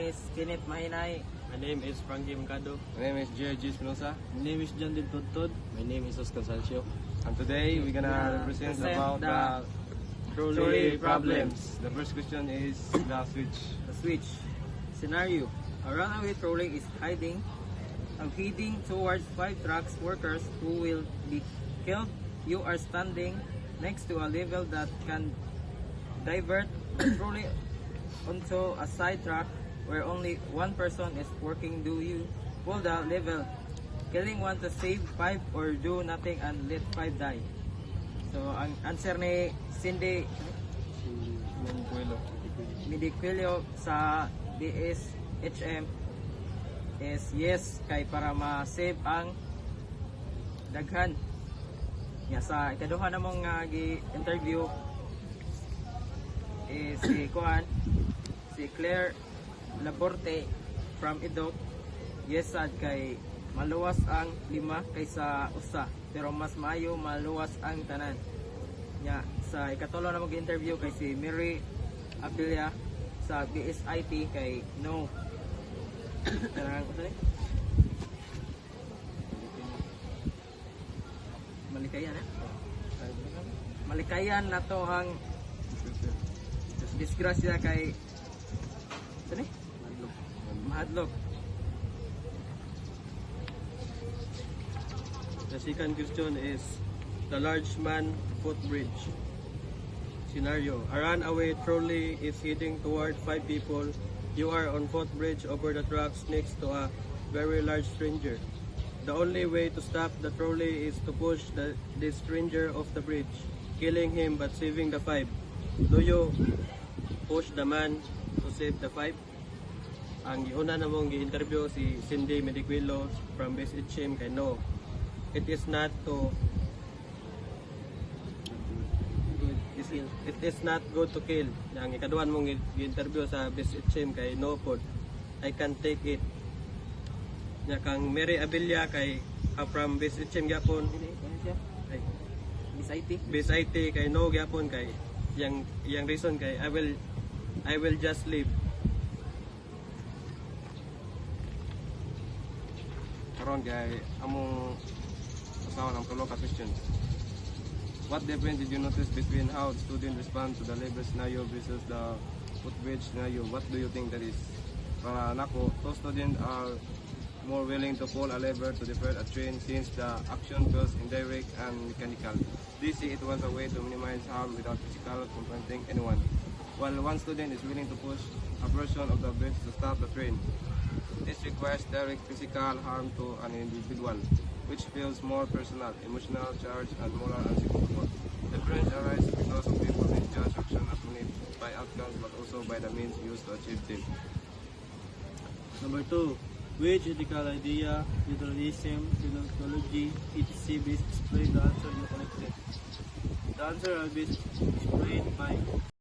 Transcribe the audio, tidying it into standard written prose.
is Kenneth Mahinay. My name is Frankie Mcado. My name is J.G. Espinosa. My name is John Del Tontod. My name is Oscar Sancho. And today we're gonna represent about the trolley problems. The first question is the switch. The switch. Scenario. A runaway trolley is heading towards 5 trucks workers who will be killed. You are standing next to a level that can divert the trolley onto a side track where only one person is working. Do you pull the level, killing one to save 5, or do nothing and let 5 die? So ang answer ni Cindy Mediquillo sa DSHM is yes, kay para ma-save ang daghan. Ya, sa ikaduha namong gi-interview is si Claire Laborte from Idok. Yes sad, kay maluwas ang 5 kaysa usa, pero mas maayo maluwas ang tanan. Ya, sa ikatulo namong gi-interview kay si Mary Abilia sa BSIT, kay no. Malikayan na to ang disgrasya kay mahadlok. The second question is the large man footbridge. Scenario. A runaway trolley is heading toward 5 people. You are on footbridge over the tracks next to a very large stranger. The only way to stop the trolley is to push the stranger off the bridge, killing him but saving the 5. Do you push the man to save the 5? Ang giuna namong gi-interview si Cindy Mediquillo from BSHM, kay no. It is not good to kill. Ang ikaduhan mong gi-interview sa BSHM, kay no pod, I can take it. Nya kang Mary Abilia kay from BSHM gyapon. BSIT kay no gyapon, kay yang reason kay I will just leave. Karon kay among usawa ng tulo ka questions. What difference did you notice between how students respond to the labor scenario versus the footbridge scenario? What do you think that is? Para nako, two students are more willing to pull a lever to divert a train since the action feels indirect and mechanical. They see it was a way to minimize harm without physical confronting anyone, while one student is willing to push a portion of the bridge to stop the train. This requires direct physical harm to an individual, which feels more personal, emotional charge, and moral unacceptable. Difference arises because of people misjudge action not only by outcomes but also by the means used to achieve them. Number 2. Which ethical idea, literalism, phenomenology, etc. best explain the answer you collected? The answer will be explained by